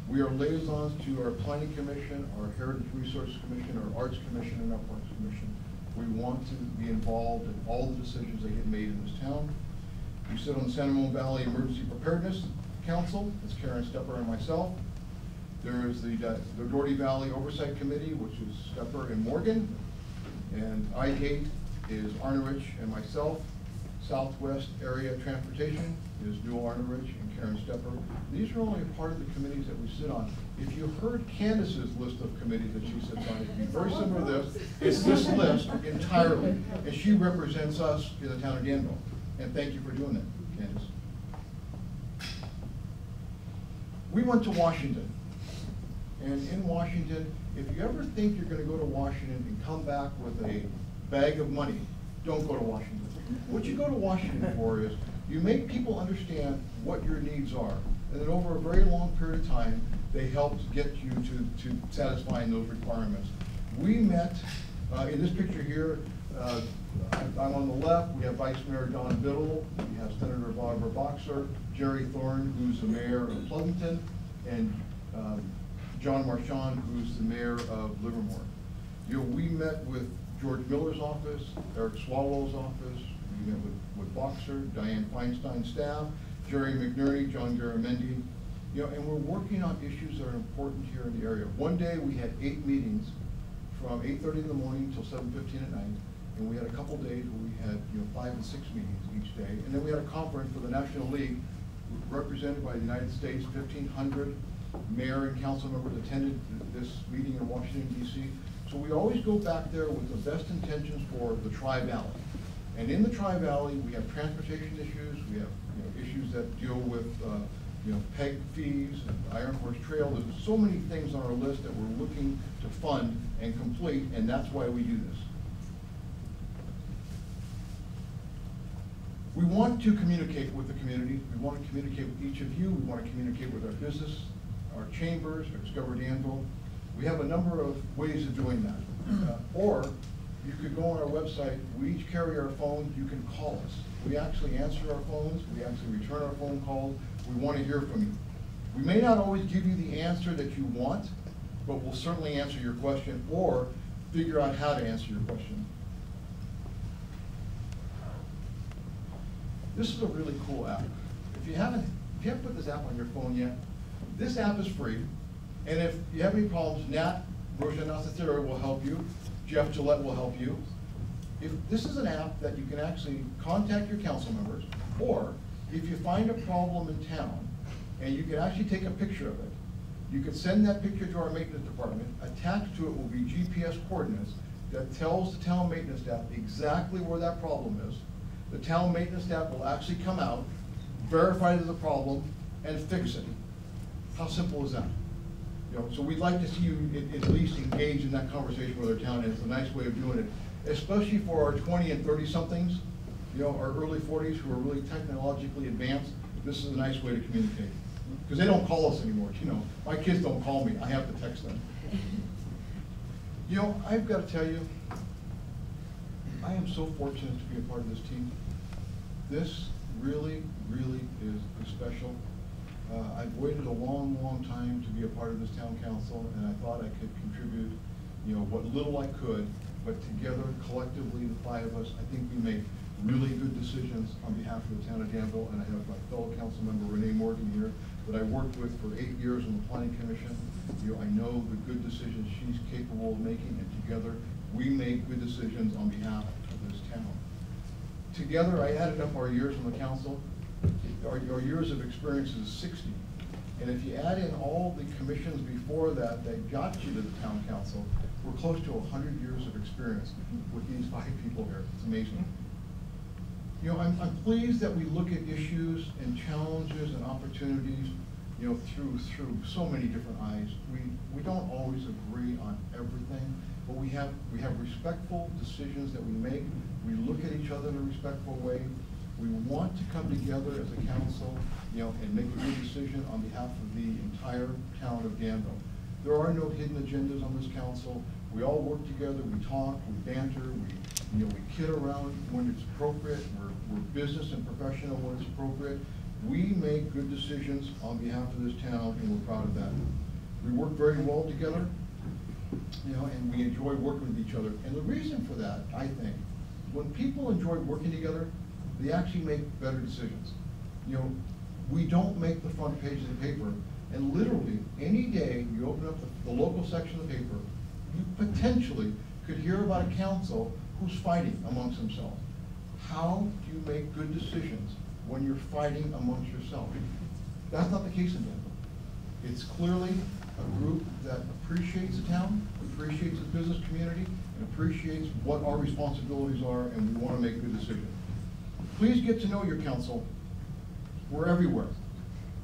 We are liaisons to our Planning Commission, our Heritage Resources Commission, our Arts Commission, and our Parks Commission. We want to be involved in all the decisions that get made in this town. We sit on the Santa Monica Valley Emergency Preparedness Council. It's Karen Stepper and myself. There is the Doherty Valley Oversight Committee, which is Stepper and Morgan. And IGATE is Arnovitz and myself. Southwest Area Transportation is Newell Arnovitz and Karen Stepper. These are only a part of the committees that we sit on. If you heard Candace's list of committees that she sits on, it'd be very similar to this. It's this list entirely, and she represents us in the town of Danville. And thank you for doing that, Candace. We went to Washington, and in Washington, if you ever think you're going to go to Washington and come back with a bag of money, don't go to Washington. What you go to Washington for is you make people understand what your needs are, and then over a very long period of time, they help get you to satisfying those requirements. We met, in this picture here, I'm on the left, we have Vice Mayor Don Biddle, we have Senator Barbara Boxer, Jerry Thorne, who's the mayor of Pleasanton, and John Marchand, who's the mayor of Livermore. We met with George Miller's office, Eric Swallow's office, we met with Boxer, Diane Feinstein's staff, Jerry McNerney, John Garamendi, and we're working on issues that are important here in the area. One day we had 8 meetings from 8:30 in the morning till 7:15 at night, and we had a couple days where we had 5 and 6 meetings each day, and then we had a conference for the National League represented by the United States. 1,500 mayor and council members attended this meeting in Washington, D.C. So we always go back there with the best intentions for the Tri-Valley. And in the Tri-Valley, we have transportation issues, we have issues that deal with PEG fees, and Iron Horse Trail. There's so many things on our list that we're looking to fund and complete, and that's why we do this. We want to communicate with the community. We want to communicate with each of you. We want to communicate with our business, our chambers, our Discover Danville. We have a number of ways of doing that. Or you could go on our website. We each carry our phones. You can call us. We actually answer our phones. We actually return our phone calls. We want to hear from you. We may not always give you the answer that you want, but we'll certainly answer your question or figure out how to answer your question. This is a really cool app. If you haven't put this app on your phone yet, This app is free, and if you have any problems, Nat Rojanasatera will help you, Jeff Gillette will help you. If this is an app that you can actually contact your council members, or if you find a problem in town, and you can actually take a picture of it, you can send that picture to our maintenance department. Attached to it will be GPS coordinates that tells the town maintenance staff exactly where that problem is. The town maintenance staff will actually come out, verify there's a problem, and fix it. How simple is that? You know, so we'd like to see you at least engage in that conversation with our town, and it's a nice way of doing it, especially for our 20 and 30-somethings, you know, our early 40s who are really technologically advanced. This is a nice way to communicate. Because they don't call us anymore, you know. My kids don't call me, I have to text them. You know, I've got to tell you, I am so fortunate to be a part of this team. This really, really is special. I've waited a long, long time to be a part of this town council, and I thought I could contribute, you know, what little I could, but together, collectively, the five of us, I think we make really good decisions on behalf of the town of Danville, and I have my fellow council member Renee Morgan here that I worked with for 8 years on the planning commission. You know, I know the good decisions she's capable of making, and together we make good decisions on behalf of this town. Together, I added up our years on the council. Our years of experience is 60. And if you add in all the commissions before that got you to the town council, we're close to 100 years of experience with these 5 people here. It's amazing. You know, I'm pleased that we look at issues and challenges and opportunities, you know, through so many different eyes. We don't always agree on everything, but we have respectful decisions that we make. We look at each other in a respectful way. We want to come together as a council, you know, and make a good decision on behalf of the entire town of Danville. There are no hidden agendas on this council. We all work together, we talk, we banter, we kid around when it's appropriate. We're business and professional when it's appropriate. We make good decisions on behalf of this town, and we're proud of that. We work very well together, you know, and we enjoy working with each other. And the reason for that, I think, when people enjoy working together, they actually make better decisions. You know, we don't make the front page of the paper, and literally any day you open up the local section of the paper, you potentially could hear about a council who's fighting amongst themselves. How do you make good decisions when you're fighting amongst yourself? That's not the case in Danville. It's clearly a group that appreciates the town, appreciates the business community, and appreciates what our responsibilities are, and we want to make good decisions. Please get to know your council. We're everywhere.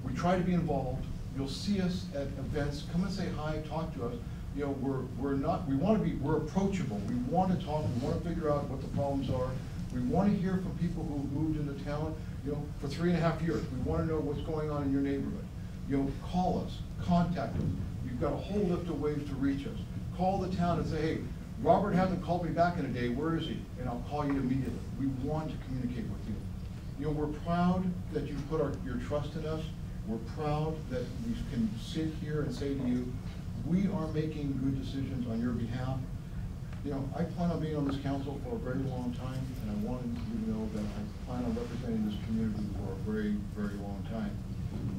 We try to be involved. You'll see us at events. Come and say hi, talk to us. You know, we're approachable. We want to talk. We want to figure out what the problems are. We want to hear from people who moved into town, you know, for 3.5 years. We want to know what's going on in your neighborhood. You know, call us, contact us. You've got a whole list of ways to reach us. Call the town and say, hey, Robert hasn't called me back in a day. Where is he? And I'll call you immediately. We want to communicate with you. You know, we're proud that you put your trust in us. We're proud that we can sit here and say to you, we are making good decisions on your behalf. You know, I plan on being on this council for a very long time, and I wanted you to know that I plan on representing this community for a very, very long time.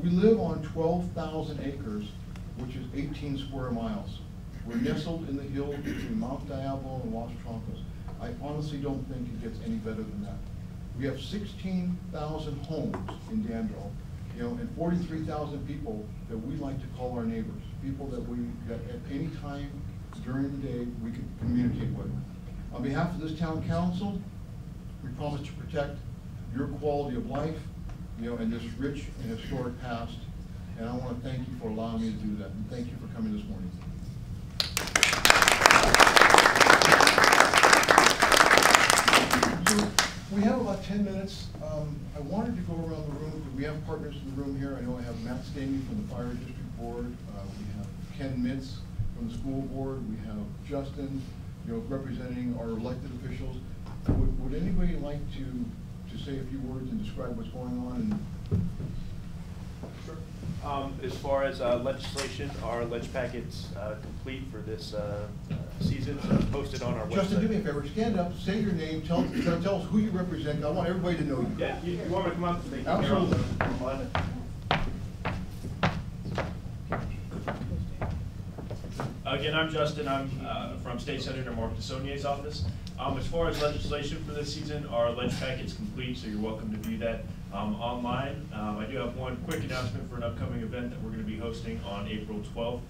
We live on 12,000 acres, which is 18 square miles. We're nestled in the hills between Mount Diablo and Los Troncos. I honestly don't think it gets any better than that. We have 16,000 homes in Danville, you know, and 43,000 people that we like to call our neighbors, people that at any time during the day we can communicate with. On behalf of this town council, we promise to protect your quality of life, you know, in this rich and historic past. And I want to thank you for allowing me to do that, and thank you for coming this morning. So we have about 10 minutes. I wanted to go around the room. We have partners in the room here. I know I have Matt Stamey from the Fire District Board. We have Ken Mintz from the school board. We have Justin, you know, representing our elected officials. Would anybody like to say a few words and describe what's going on? Sure. As far as legislation, our ledge packet's complete for this season, so it's posted on our website. Justin, do me a favor, stand up, say your name, tell us who you represent. I want everybody to know you. Yeah, you want me to come up? Absolutely. Again, I'm Justin. I'm from State Senator Mark DeSaulnier's office. As far as legislation for this season, our ledge packet's complete, so you're welcome to view that online. I do have one quick announcement for an upcoming event that we're going to be hosting on April 12th.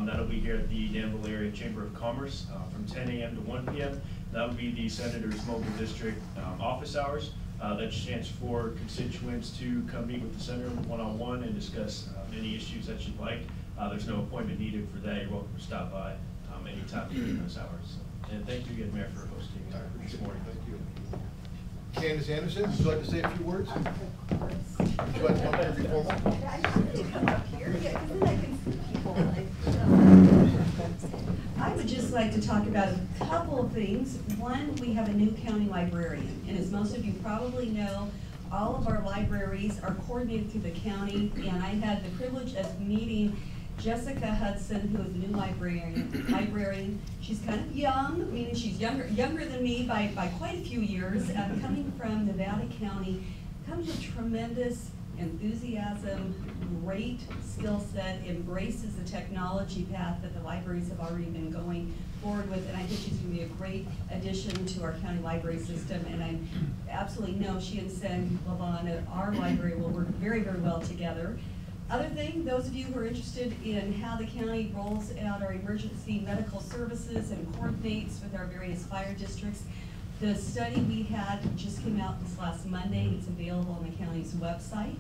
That'll be here at the Danville Area Chamber of Commerce from 10 a.m. to 1 p.m. That'll be the Senator's Mobile District office hours. That's a chance for constituents to come meet with the Senator one-on-one and discuss any issues that you'd like. There's no appointment needed for that. You're welcome to stop by anytime during those hours. And thank you again, Mayor, for hosting this morning. Thank you. Candace Anderson, would you like to say a few words? Would you like to come here before? I just need to come up here, yeah, because then I can see people. I would just like to talk about a couple of things. One, we have a new county librarian, and as most of you probably know, all of our libraries are coordinated through the county, and I had the privilege of meeting Jessica Hudson, who is the new librarian. She's kind of young, meaning she's younger than me by quite a few years. Coming from Nevada County, comes with tremendous enthusiasm, great skill set, embraces the technology path that the libraries have already been going forward with, and I think she's going to be a great addition to our county library system, and I absolutely know she and Sen Lavon at our library will work very, very well together. Other thing, those of you who are interested in how the county rolls out our emergency medical services and coordinates with our various fire districts, the study we had just came out this last Monday. It's available on the county's website.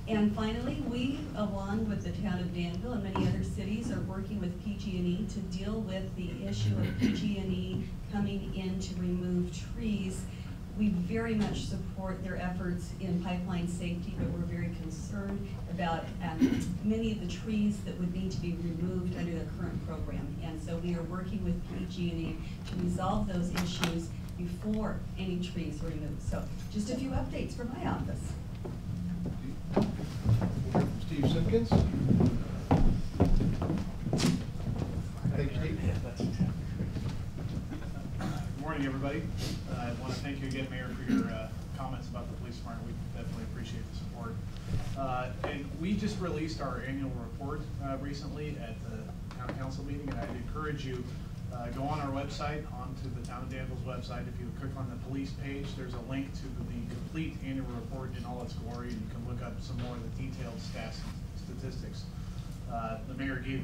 And finally, we, along with the town of Danville and many other cities, are working with PG&E to deal with the issue of PG&E coming in to remove trees. We very much support their efforts in pipeline safety, but we're very concerned about many of the trees that would need to be removed under the current program. And so we are working with PG&E to resolve those issues before any trees are removed. So just a few updates from my office. We'll hear from Steve Simpkins. Thank you, Steve. Good morning, everybody. I want to thank you again, Mayor, for your comments about the police department. We definitely appreciate the support. And we just released our annual report recently at the town council meeting, and I'd encourage you go on our website, onto the Town of Danville's website. If you click on the police page, there's a link to the complete annual report in all its glory, and you can look up some more of the detailed stats and statistics. The mayor gave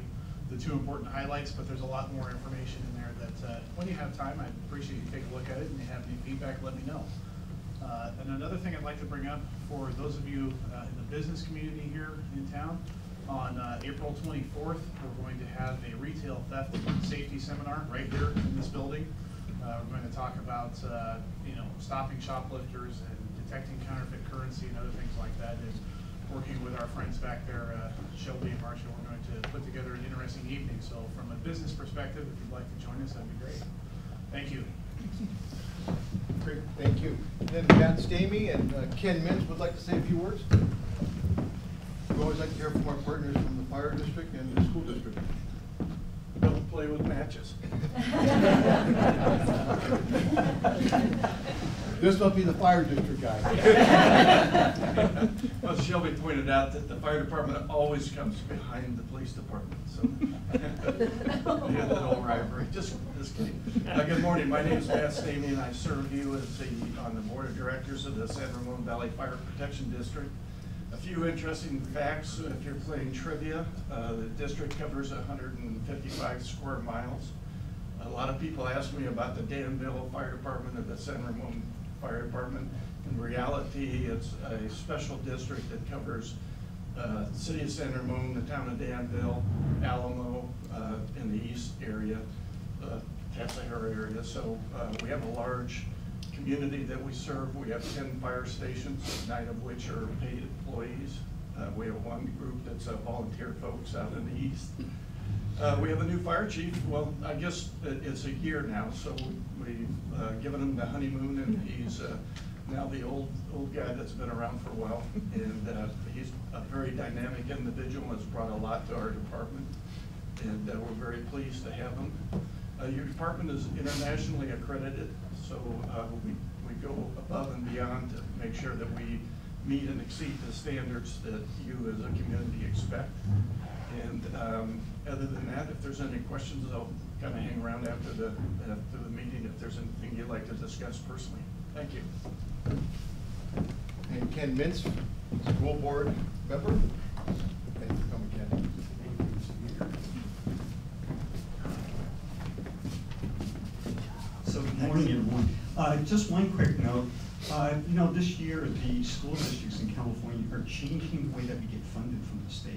the two important highlights, but there's a lot more information in there that when you have time, I'd appreciate you take a look at it, and if you have any feedback, let me know. And another thing I'd like to bring up for those of you in the business community here in town, on April 24th, we're going to have a retail theft safety seminar right here in this building. We're going to talk about stopping shoplifters and detecting counterfeit currency and other things like that. And working with our friends back there, Shelby and Marshall, we're going to put together an interesting evening. So from a business perspective, if you'd like to join us, that'd be great. Thank you. Great, thank you. Then Matt Stamey and Ken Mintz would like to say a few words. We always like to hear from our partners from the fire district and the school district. Don't play with matches. This must be the fire district guy. Well, Shelby pointed out that the fire department always comes behind the police department, so yeah, that old rivalry. Just kidding. Good morning. My name is Matt Stamey, and I serve you as on the board of directors of the San Ramon Valley Fire Protection District. A few interesting facts, if you're playing trivia, the district covers 155 square miles. A lot of people ask me about the Danville Fire Department or the San Ramon Fire Department. In reality, it's a special district that covers the city of San Ramon, the town of Danville, Alamo, in the east area, Tassajara area. So we have a large community that we serve. We have 10 fire stations, 9 of which are paid employees. We have one group that's volunteer folks out in the east. We have a new fire chief. Well, I guess it's a year now, so we've given him the honeymoon, and he's now the old guy that's been around for a while. And he's a very dynamic individual and has brought a lot to our department. And we're very pleased to have him. Your department is internationally accredited, so we go above and beyond to make sure that we meet and exceed the standards that you as a community expect. And other than that, if there's any questions, I'll kind of hang around after the meeting if there's anything you'd like to discuss personally. Thank you. And Ken Mintz, school board member. Thanks for coming, Ken. So good morning, everyone. Just one quick note. You know, this year the school districts in California are changing the way that we get funded from the state.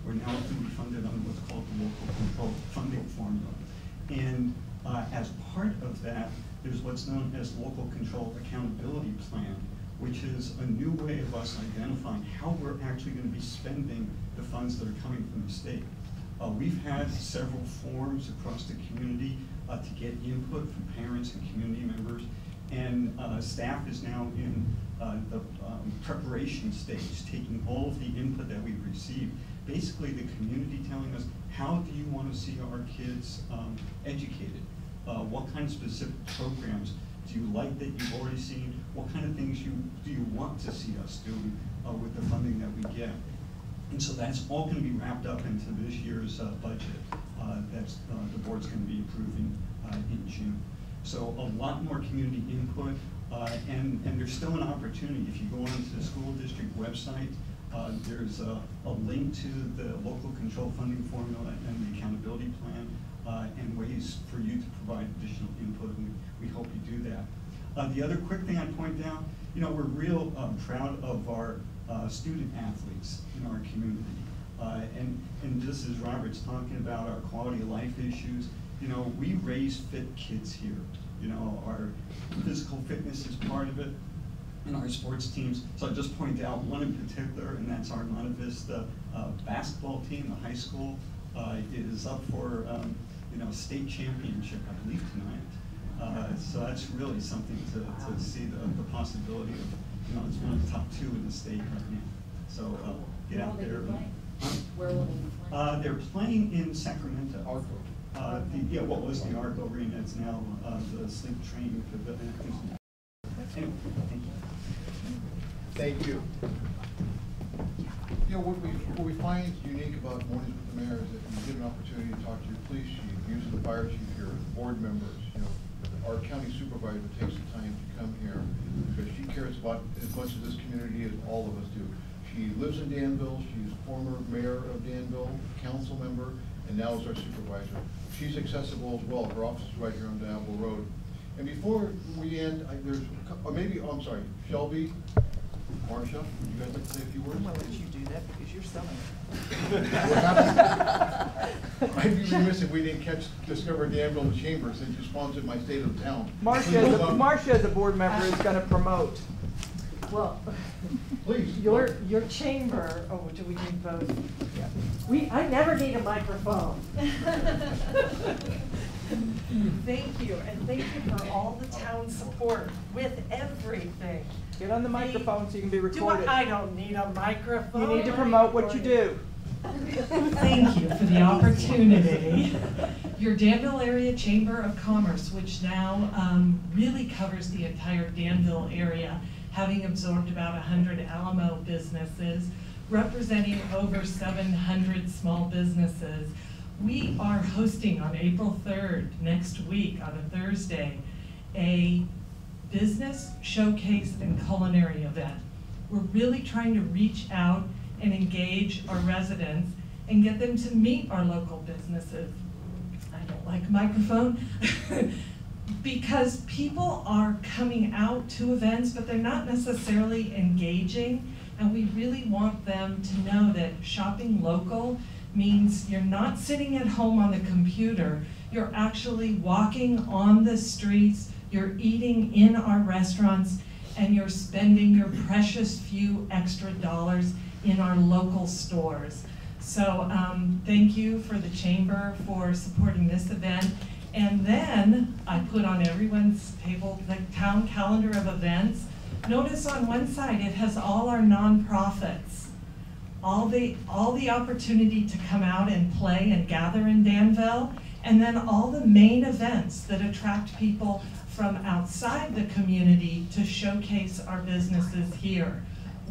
We're now going to be funded under what's called the local control funding formula. And as part of that, there's what's known as local control accountability plan, which is a new way of us identifying how we're actually going to be spending the funds that are coming from the state. We've had several forums across the community to get input from parents and community members, and staff is now in the preparation stage, taking all of the input that we've received. Basically, the community telling us, how do you want to see our kids educated? What kind of specific programs do you like that you've already seen? What kind of things do you want to see us do with the funding that we get? And so that's all going to be wrapped up into this year's budget that's the board's going to be approving in June. So a lot more community input, and there's still an opportunity. If you go onto the school district website, there's a link to the local control funding formula and the accountability plan, and ways for you to provide additional input, and we hope you do that. The other quick thing I'd point out, you know, we're real proud of our student athletes in our community. And just as Robert's talking about our quality of life issues, you know, we raise fit kids here. You know, our physical fitness is part of it, and our sports teams. So I'll just point out one in particular, and that's our Monte Vista basketball team, the high school, is up for you know, state championship, I believe, tonight. So that's really something to see the possibility of, you know, it's one of the top 2 in the state right now. So get out there. Where will they be playing? They're playing in Sacramento. Yeah, what was the Arco Arena? It's now the Sleep Train Pavilion. Anyway, thank you. Thank you. You know, what we find unique about Mornings with the Mayor is that you get an opportunity to talk to your police chief, usually the fire chief here, the board members, you know, our county supervisor takes the time to come here because she cares about as much of this community as all of us do. She lives in Danville, she's former mayor of Danville, council member, and now is our supervisor. She's accessible as well. Her office is right here on Danville Road. And before we end, there's, or maybe, oh, I'm sorry, Shelby, Marcia, would you guys like to say a few words? I'm gonna let you do that because you're selling it. I'd be remiss if we didn't discover Danville in the chamber since you sponsored my state of the town. Marcia as a board member is gonna promote. Well, please. Your chamber, oh, do we need both? Yeah. I never need a microphone. Thank you, and thank you for all the town support with everything. Get on the microphone so you can be recorded. I don't need a microphone. You need to promote what you do. Thank you for the opportunity. Your Danville Area Chamber of Commerce, which now really covers the entire Danville area, having absorbed about 100 Alamo businesses, representing over 700 small businesses. We are hosting on April 3rd, next week, on a Thursday, a business showcase and culinary event. We're really trying to reach out and engage our residents and get them to meet our local businesses. I don't like a microphone. Because people are coming out to events, but they're not necessarily engaging, and we really want them to know that shopping local means you're not sitting at home on the computer, you're actually walking on the streets, you're eating in our restaurants, and you're spending your precious few extra dollars in our local stores. So thank you for the Chamber for supporting this event. And then I put on everyone's table the town calendar of events. Notice on one side it has all our nonprofits, all the opportunity to come out and play and gather in Danville, and then all the main events that attract people from outside the community to showcase our businesses here.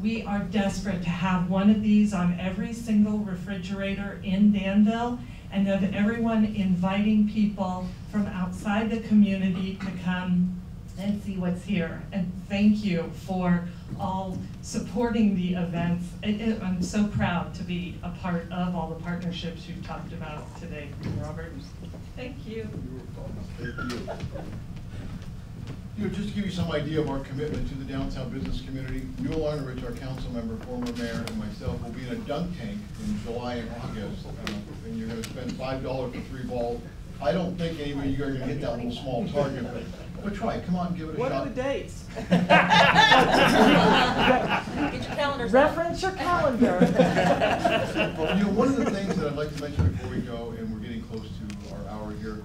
we are desperate to have one of these on every single refrigerator in Danville, and of everyone inviting people from outside the community to come and see what's here. And thank you for all supporting the events. I'm so proud to be a part of all the partnerships you've talked about today, Robert. Thank you. Thank you. You know, just to give you some idea of our commitment to the downtown business community, Newell Arnovich, our council member, former mayor, and myself will be in a dunk tank in July and August, and you're going to spend $5 for 3 balls. I don't think any of you are going to hit that little small target, but try. Come on, and give it a What shot. are the dates? Get your calendars out. Reference your calendar. Well, you know, one of the things that I'd like to mention before we go, and we're getting close to our hour here,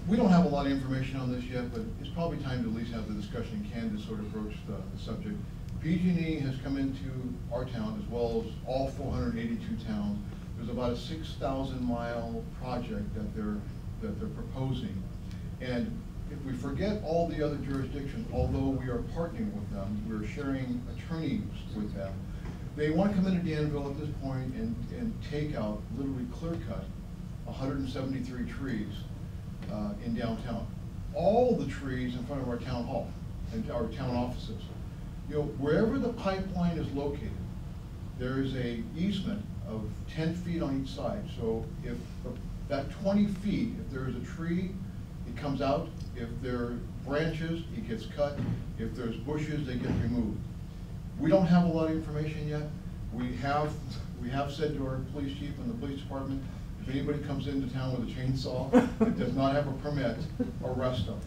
we don't have a lot of information on this yet, but it's probably time to at least have the discussion in Canada sort of broach the subject. PG&E has come into our town, as well as all 482 towns. There's about a 6,000-mile project that they're proposing. And if we forget all the other jurisdictions, although we are partnering with them, we're sharing attorneys with them, they want to come into Danville at this point and take out, literally clear cut, 173 trees in downtown. All the trees in front of our town hall and our town offices. You know, wherever the pipeline is located, there is a easement of 10 feet on each side. So if that 20 feet, if there is a tree, it comes out. If there are branches, it gets cut. If there's bushes, they get removed. We don't have a lot of information yet. We have said to our police chief and the police department, if anybody comes into town with a chainsaw that does not have a permit, arrest them,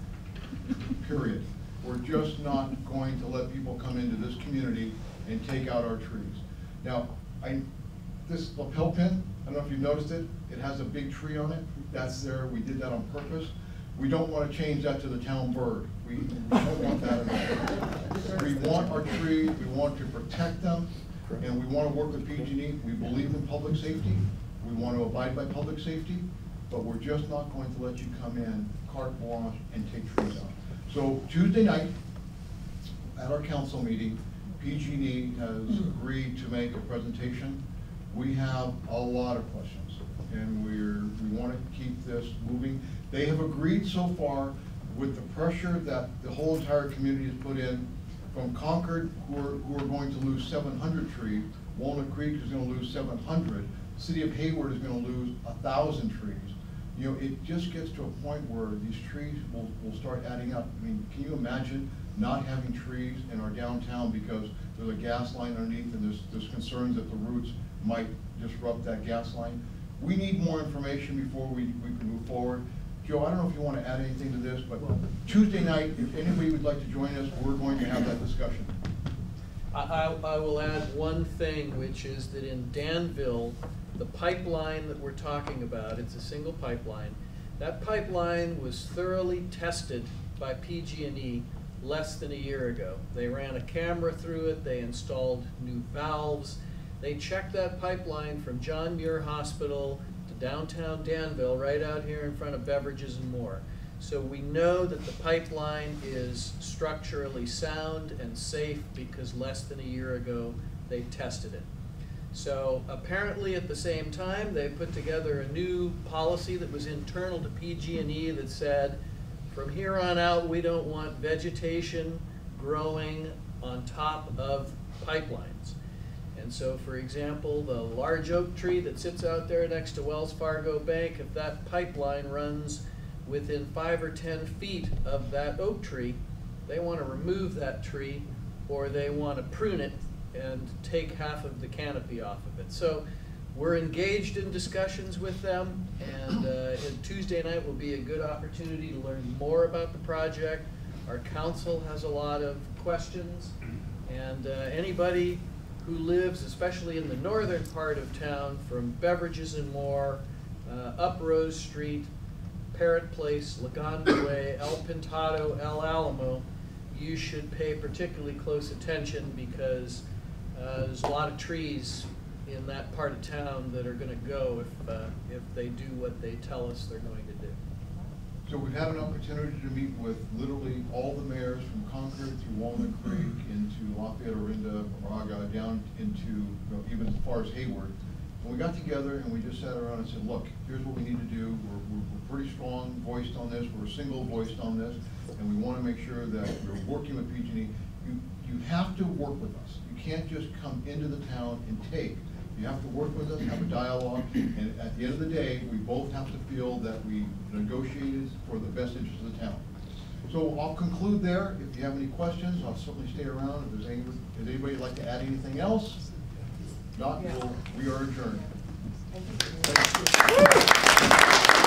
period. We're just not going to let people come into this community and take out our trees. Now, this lapel pin, I don't know if you've noticed it, it has a big tree on it. That's there, we did that on purpose. We don't want to change that to the town bird. We don't want that at all. We want our trees, we want to protect them, and we want to work with PG&E. We believe in public safety. We want to abide by public safety, but we're just not going to let you come in, carte blanche, and take trees out. So Tuesday night, at our council meeting, PG&E has agreed to make a presentation. We have a lot of questions, and we want to keep this moving. They have agreed so far with the pressure that the whole entire community has put in from Concord, who are going to lose 700 trees. Walnut Creek is going to lose 700. City of Hayward is going to lose 1,000 trees. You know, it just gets to a point where these trees will start adding up. I mean, can you imagine not having trees in our downtown because there's a gas line underneath and there's concerns that the roots might disrupt that gas line? We need more information before we can move forward. Joe, I don't know if you want to add anything to this, but Tuesday night, if anybody would like to join us, we're going to have that discussion. I will add one thing, which is that in Danville, the pipeline that we're talking about, it's a single pipeline. That pipeline was thoroughly tested by PG&E less than a year ago. They ran a camera through it, they installed new valves. They checked that pipeline from John Muir Hospital to downtown Danville, right out here in front of Beverages and More. So we know that the pipeline is structurally sound and safe because less than a year ago they tested it. So apparently at the same time they put together a new policy that was internal to PG&E that said from here on out we don't want vegetation growing on top of pipelines. And so for example, the large oak tree that sits out there next to Wells Fargo Bank, if that pipeline runs within 5 or 10 feet of that oak tree, they want to remove that tree or they want to prune it and take half of the canopy off of it. So we're engaged in discussions with them, and Tuesday night will be a good opportunity to learn more about the project. Our council has a lot of questions, and anybody who lives, especially in the northern part of town, from Beverages and More, up Rose Street, Parrot Place, Lagonda Way, El Pintado, El Alamo, you should pay particularly close attention because there's a lot of trees in that part of town that are going to go if they do what they tell us they're going to do. So we've had an opportunity to meet with literally all the mayors from Concord through Walnut Creek into Lafayette, Orinda, Moraga, down into, even as far as Hayward. And we got together and we just sat around and said, look, here's what we need to do. We're pretty strong voiced on this. We're single voiced on this. And we want to make sure that we're working with PG&E. You have to work with us. You can't just come into the town and take. You have to work with us, have a dialogue, and at the end of the day, we both have to feel that we negotiated for the best interest of the town. So I'll conclude there. If you have any questions, I'll certainly stay around. If there's anybody like to add anything else, not, we are adjourned. Thank you.